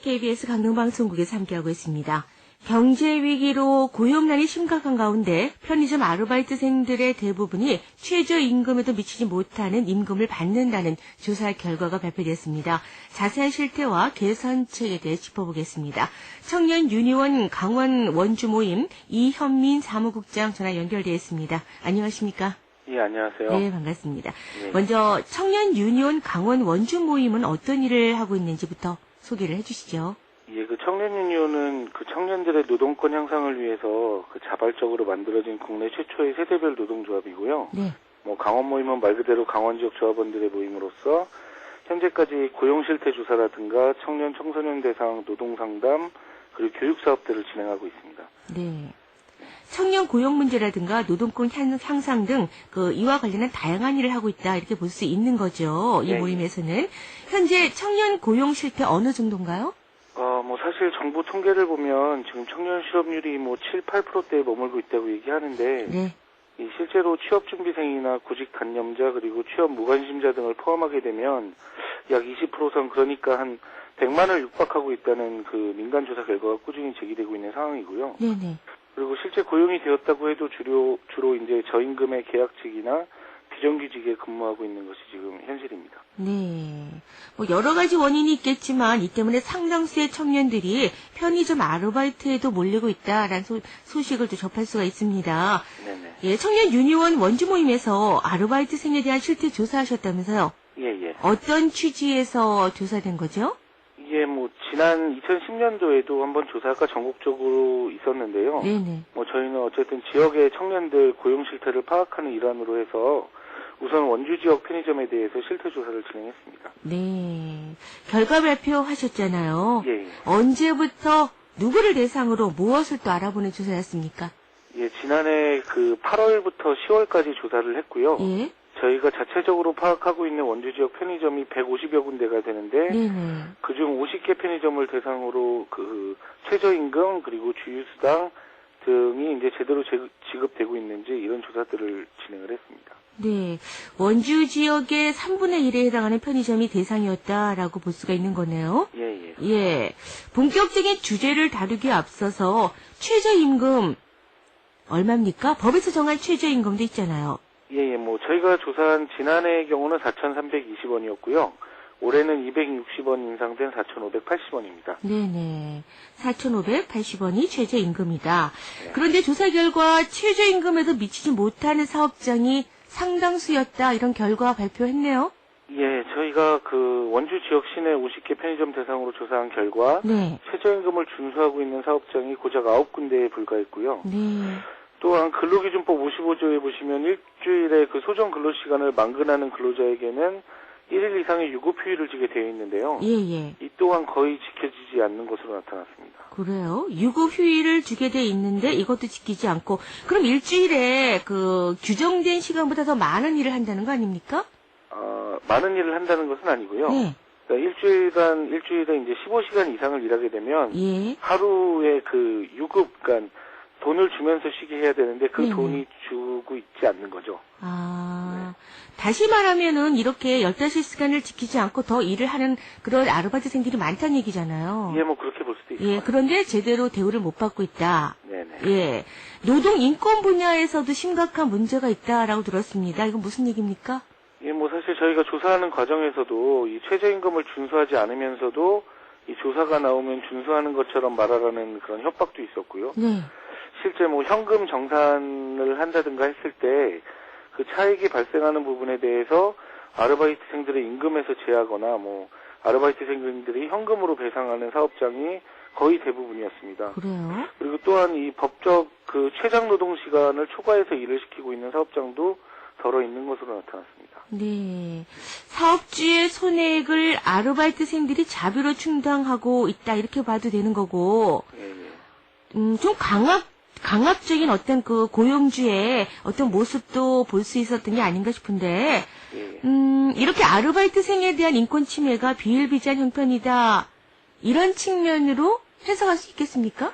KBS 강릉방송국에서 함께하고 있습니다. 경제 위기로 고용난이 심각한 가운데 편의점 아르바이트생들의 대부분이 최저임금에도 미치지 못하는 임금을 받는다는 조사 결과가 발표됐습니다. 자세한 실태와 개선책에 대해 짚어보겠습니다. 청년 유니온 강원 원주 모임 이현민 사무국장 전화 연결되어 있습니다. 안녕하십니까? 예, 안녕하세요. 네, 반갑습니다. 네. 먼저 청년 유니온 강원 원주 모임은 어떤 일을 하고 있는지부터 소개를 해주시죠. 예, 그 청년 유니온은 그 청년들의 노동권 향상을 위해서 그 자발적으로 만들어진 국내 최초의 세대별 노동조합이고요. 네. 강원 모임은 말 그대로 강원 지역 조합원들의 모임으로서 현재까지 고용 실태 조사라든가 청년 청소년 대상 노동 상담 그리고 교육 사업들을 진행하고 있습니다. 네. 청년 고용 문제라든가 노동권 향상 등 이와 관련한 다양한 일을 하고 있다 이렇게 볼 수 있는 거죠. 이 네. 모임에서는 현재 청년 고용 실태 어느 정도인가요? 사실 정부 통계를 보면 지금 청년 실업률이 7, 8%대에 머물고 있다고 얘기하는데 네. 실제로 취업준비생이나 구직 단념자 그리고 취업 무관심자 등을 포함하게 되면 약 20%선 그러니까 한 100만을 육박하고 있다는 그 민간조사 결과가 꾸준히 제기되고 있는 상황이고요. 네네. 그리고 실제 고용이 되었다고 해도 주로 이제 저임금의 계약직이나 비정규직에 근무하고 있는 것이 지금 현실입니다. 네. 여러 가지 원인이 있겠지만 이 때문에 상당수의 청년들이 편의점 아르바이트에도 몰리고 있다라는 소식을 또 접할 수가 있습니다. 네네. 예, 청년 유니온 원주 모임에서 아르바이트생에 대한 실태 조사하셨다면서요? 예. 어떤 취지에서 조사된 거죠? 이게 지난 2010년도에도 한번 조사가 전국적으로 있었는데요. 네네. 저희는 어쨌든 지역의 청년들 고용 실태를 파악하는 일환으로 해서 우선 원주 지역 편의점에 대해서 실태 조사를 진행했습니다. 네. 결과 발표하셨잖아요. 예. 언제부터 누구를 대상으로 무엇을 또 알아보는 조사였습니까? 예, 지난해 8월부터 10월까지 조사를 했고요. 예. 저희가 자체적으로 파악하고 있는 원주 지역 편의점이 150여 군데가 되는데 네네. 그중 50개 편의점을 대상으로 최저임금 그리고 주유수당 등이 이제 제대로 지급되고 있는지 이런 조사들을 진행을 했습니다. 네. 원주 지역의 3분의 1에 해당하는 편의점이 대상이었다라고 볼 수가 있는 거네요. 예. 예. 본격적인 주제를 다루기에 앞서서 최저임금 얼마입니까? 법에서 정한 최저임금도 있잖아요. 예. 저희가 조사한 지난해의 경우는 4,320원이었고요. 올해는 260원 인상된 4,580원입니다. 네네. 4,580원이 최저임금이다. 네. 그런데 조사 결과 최저임금에도 미치지 못하는 사업장이 상당수였다. 이런 결과 발표했네요. 예, 저희가 원주 지역 시내 50개 편의점 대상으로 조사한 결과 네. 최저임금을 준수하고 있는 사업장이 고작 9군데에 불과했고요. 네. 또한 근로기준법 55조에 보시면 일주일에 소정 근로시간을 만근하는 근로자에게는 1일 이상의 유급휴일을 주게 되어 있는데요. 예. 이 또한 거의 지켜지지 않는 것으로 나타났습니다. 그래요? 유급휴일을 주게 돼 있는데 이것도 지키지 않고 그럼 일주일에 규정된 시간보다 더 많은 일을 한다는 거 아닙니까? 많은 일을 한다는 것은 아니고요. 네. 그러니까 일주일에 이제 15시간 이상을 일하게 되면 예. 하루에 유급, 그러니까 돈을 주면서 쉬게 해야 되는데 네네. 돈이 주고 있지 않는 거죠. 다시 말하면은 이렇게 15시간을 지키지 않고 더 일을 하는 그런 아르바이트생들이 많다는 얘기잖아요. 예, 그렇게 볼 수도 있어요. 예, 그런데 제대로 대우를 못 받고 있다. 네네. 예. 노동 인권 분야에서도 심각한 문제가 있다라고 들었습니다. 이건 무슨 얘기입니까? 예, 사실 저희가 조사하는 과정에서도 이 최저임금을 준수하지 않으면서도 이 조사가 나오면 준수하는 것처럼 말하라는 그런 협박도 있었고요. 네. 실제 현금 정산을 한다든가 했을 때 그 차익이 발생하는 부분에 대해서 아르바이트생들의 임금에서 제하거나 아르바이트생들이 현금으로 배상하는 사업장이 거의 대부분이었습니다. 그래요? 그리고 또한 이 법적 최장 노동 시간을 초과해서 일을 시키고 있는 사업장도 덜어 있는 것으로 나타났습니다. 네. 사업주의 손해액을 아르바이트생들이 자비로 충당하고 있다 이렇게 봐도 되는 거고 예. 좀 강압적인 어떤 고용주의 어떤 모습도 볼 수 있었던 게 아닌가 싶은데, 예. 이렇게 아르바이트생에 대한 인권 침해가 비일비재한 형편이다. 이런 측면으로 해석할 수 있겠습니까?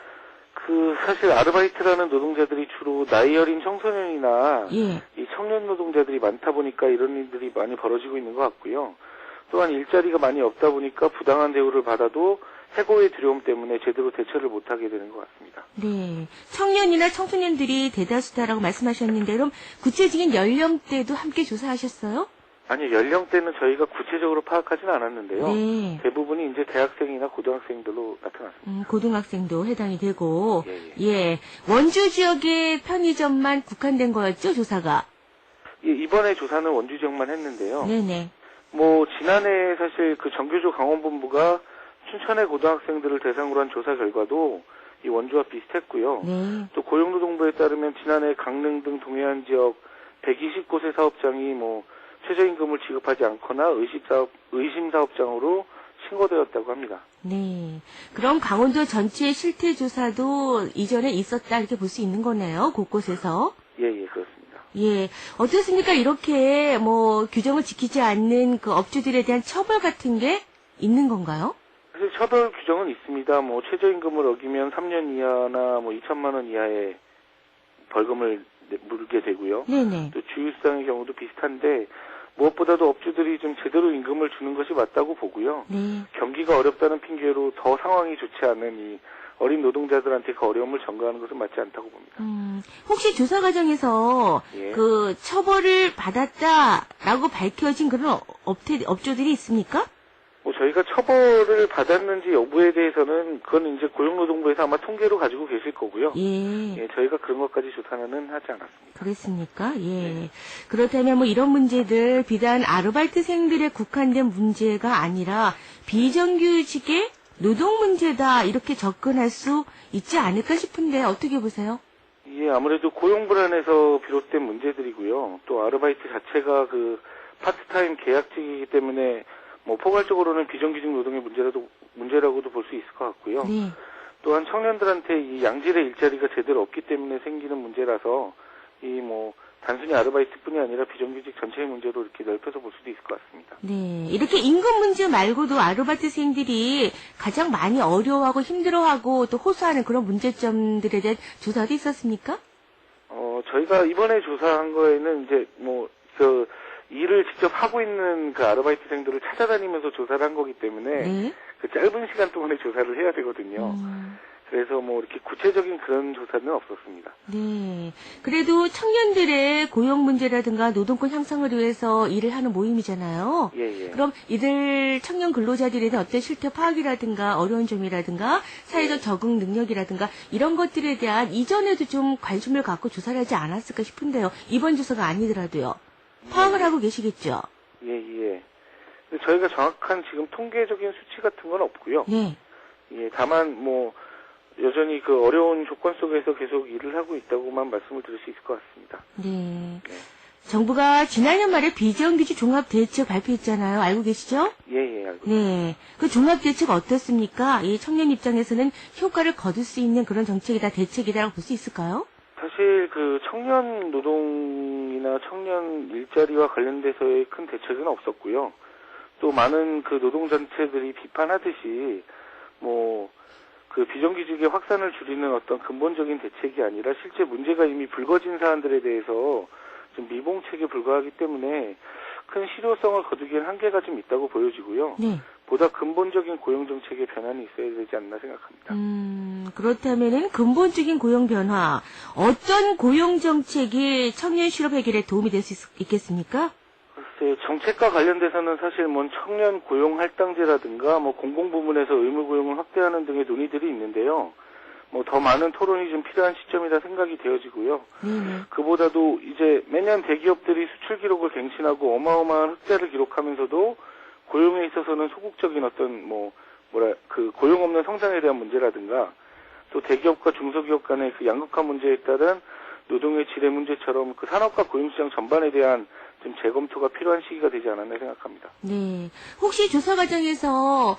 사실 아르바이트라는 노동자들이 주로 나이 어린 청소년이나 예. 이 청년 노동자들이 많다 보니까 이런 일들이 많이 벌어지고 있는 것 같고요. 또한 일자리가 많이 없다 보니까 부당한 대우를 받아도 해고의 두려움 때문에 제대로 대처를 못하게 되는 것 같습니다. 네. 청년이나 청소년들이 대다수다라고 말씀하셨는데 그럼 구체적인 연령대도 함께 조사하셨어요? 아니, 연령대는 저희가 구체적으로 파악하지는 않았는데요. 네. 대부분이 이제 대학생이나 고등학생들로 나타났습니다. 고등학생도 해당이 되고, 예. 예. 원주 지역의 편의점만 국한된 거였죠, 조사가? 예, 이번에 조사는 원주 지역만 했는데요. 네네. 뭐 지난해 사실 그 정교조 강원본부가 춘천의 고등학생들을 대상으로 한 조사 결과도 이 원주와 비슷했고요. 네. 또 고용노동부에 따르면 지난해 강릉 등 동해안 지역 120곳의 사업장이 뭐 최저임금을 지급하지 않거나 의심 사업장으로 신고되었다고 합니다. 네. 그럼 강원도 전체 실태 조사도 이전에 있었다 이렇게 볼 수 있는 거네요. 곳곳에서. 예, 그렇습니다. 예. 어떻습니까? 이렇게 뭐 규정을 지키지 않는 그 업주들에 대한 처벌 같은 게 있는 건가요? 사실 처벌 규정은 있습니다. 뭐 최저임금을 어기면 3년 이하나 뭐 2천만 원 이하의 벌금을 물게 되고요. 네네. 또 주유수당의 경우도 비슷한데 무엇보다도 업주들이 좀 제대로 임금을 주는 것이 맞다고 보고요. 네. 경기가 어렵다는 핑계로 더 상황이 좋지 않은 이 어린 노동자들한테 그 어려움을 전가하는 것은 맞지 않다고 봅니다. 혹시 조사 과정에서 예. 그 처벌을 받았다라고 밝혀진 그런 업주들이 있습니까? 뭐 저희가 처벌을 받았는지 여부에 대해서는 그건 이제 고용노동부에서 아마 통계로 가지고 계실 거고요. 예. 저희가 그런 것까지 조사는 하지 않았습니다. 그렇습니까? 예. 그렇다면 뭐 이런 문제들 비단 아르바이트생들에 국한된 문제가 아니라 비정규직의 노동 문제다 이렇게 접근할 수 있지 않을까 싶은데 어떻게 보세요? 예, 아무래도 고용 불안에서 비롯된 문제들이고요. 또 아르바이트 자체가 그 파트타임 계약직이기 때문에 뭐 포괄적으로는 비정규직 노동의 문제라고도 볼 수 있을 것 같고요. 네. 또한 청년들한테 이 양질의 일자리가 제대로 없기 때문에 생기는 문제라서 이 뭐 단순히 아르바이트뿐이 아니라 비정규직 전체의 문제로 이렇게 넓혀서 볼 수도 있을 것 같습니다. 네. 이렇게 임금 문제 말고도 아르바이트생들이 가장 많이 어려워하고 힘들어하고 또 호소하는 그런 문제점들에 대한 조사도 있었습니까? 저희가 이번에 조사한 거에는 이제 뭐 그 일을 직접 하고 있는 그 아르바이트생들을 찾아다니면서 조사를 한 거기 때문에 네. 그 짧은 시간 동안에 조사를 해야 되거든요. 그래서 뭐 이렇게 구체적인 그런 조사는 없었습니다. 네. 그래도 청년들의 고용 문제라든가 노동권 향상을 위해서 일을 하는 모임이잖아요. 예. 그럼 이들 청년 근로자들에 대한 어떤 실태 파악이라든가 어려운 점이라든가 사회적 적응 능력이라든가 이런 것들에 대한 이전에도 좀 관심을 갖고 조사를 하지 않았을까 싶은데요. 이번 조사가 아니더라도요. 파악을 하고 계시겠죠? 예. 근데 저희가 정확한 지금 통계적인 수치 같은 건 없고요. 네. 예, 다만 뭐 여전히 그 어려운 조건 속에서 계속 일을 하고 있다고만 말씀을 드릴 수 있을 것 같습니다. 네. 네. 정부가 지난 연말에 비정규직 종합대책 발표했잖아요. 알고 계시죠? 예, 알고 네. 그 종합대책 어떻습니까? 이 청년 입장에서는 효과를 거둘 수 있는 그런 정책이다, 대책이다라고 볼 수 있을까요? 사실 그 청년 노동이나 청년 일자리와 관련돼서의 큰 대책은 없었고요. 또 많은 그 노동단체들이 비판하듯이 뭐 그 비정규직의 확산을 줄이는 어떤 근본적인 대책이 아니라 실제 문제가 이미 불거진 사안들에 대해서 좀 미봉책에 불과하기 때문에 큰 실효성을 거두기엔 한계가 좀 있다고 보여지고요. 네. 보다 근본적인 고용정책의 변환이 있어야 되지 않나 생각합니다. 그렇다면은 근본적인 고용 변화, 어떤 고용 정책이 청년 실업 해결에 도움이 될 수 있겠습니까? 글쎄, 정책과 관련돼서는 사실 뭐 청년 고용 할당제라든가 뭐 공공부문에서 의무 고용을 확대하는 등의 논의들이 있는데요. 뭐 더 많은 토론이 좀 필요한 시점이라 생각이 되어지고요. 그보다도 이제 매년 대기업들이 수출 기록을 갱신하고 어마어마한 흑자를 기록하면서도 고용에 있어서는 소극적인 어떤 그 고용 없는 성장에 대한 문제라든가 또 대기업과 중소기업 간의 그 양극화 문제에 따른 노동의 질의 문제처럼 그 산업과 고용시장 전반에 대한 좀 재검토가 필요한 시기가 되지 않았나 생각합니다. 네. 혹시 조사 과정에서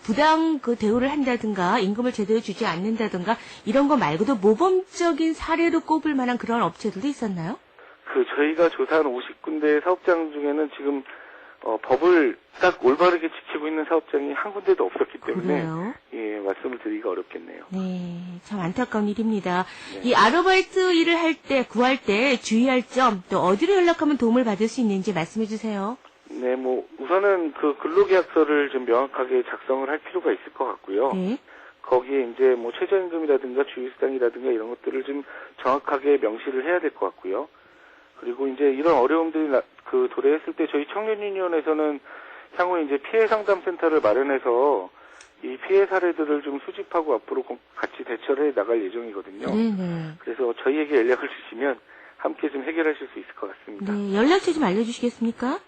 부당 대우를 한다든가 임금을 제대로 주지 않는다든가 이런 거 말고도 모범적인 사례로 꼽을 만한 그런 업체들도 있었나요? 저희가 조사한 50군데 사업장 중에는 지금 법을 딱 올바르게 지키고 있는 사업장이 한 군데도 없었기 때문에 그래요? 예, 말씀을 드리기가 어렵겠네요. 네, 참 안타까운 일입니다. 네. 이 아르바이트 일을 구할 때 주의할 점, 또 어디로 연락하면 도움을 받을 수 있는지 말씀해 주세요. 네, 뭐 우선은 그 근로계약서를 좀 명확하게 작성을 할 필요가 있을 것 같고요. 네. 거기에 이제 뭐 최저임금이라든가 주휴수당이라든가 이런 것들을 좀 정확하게 명시를 해야 될 것 같고요. 그리고 이제 이런 어려움들이 도래했을 때 저희 청년유니온에서는 향후에 이제 피해 상담센터를 마련해서 이 피해 사례들을 좀 수집하고 앞으로 같이 대처를 해 나갈 예정이거든요. 네네. 그래서 저희에게 연락을 주시면 함께 좀 해결하실 수 있을 것 같습니다. 네, 연락처 좀 알려주시겠습니까?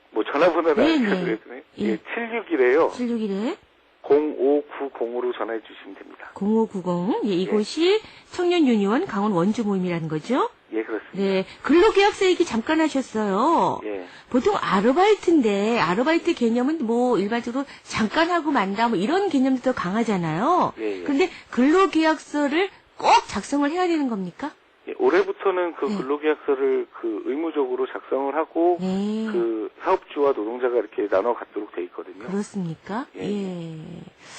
뭐 전화번호는 네네. 알려드려요. 예. 예, 761에요. 761에 0590으로 전화해 주시면 됩니다. 0590. 예, 이곳이 청년유니온 강원 원주 모임이라는 거죠? 예, 그렇습니다. 네, 근로계약서 얘기 잠깐 하셨어요. 예. 보통 아르바이트인데 아르바이트 개념은 뭐 일반적으로 잠깐 하고 만다 뭐 이런 개념도 더 강하잖아요. 예, 예. 근데 근로계약서를 꼭 작성을 해야 되는 겁니까? 예, 올해부터는 그 네. 근로계약서를 그 의무적으로 작성을 하고 네. 그 사업주와 노동자가 이렇게 나눠 갖도록 돼 있거든요. 그렇습니까? 예. 예.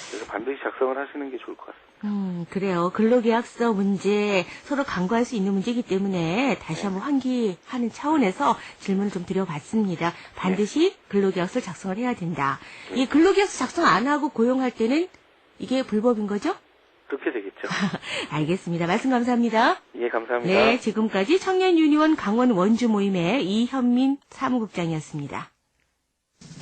그래서 반드시 작성을 하시는 게 좋을 것 같습니다. 그래요. 근로계약서 문제 서로 간과할 수 있는 문제이기 때문에 다시 한번 환기하는 차원에서 질문을 좀 드려봤습니다. 반드시 근로계약서 작성을 해야 된다. 이 근로계약서 작성 안 하고 고용할 때는 이게 불법인 거죠? 그렇게 되겠죠. 알겠습니다. 말씀 감사합니다. 예, 감사합니다. 네, 지금까지 청년유니온 강원 원주 모임의 이현민 사무국장이었습니다.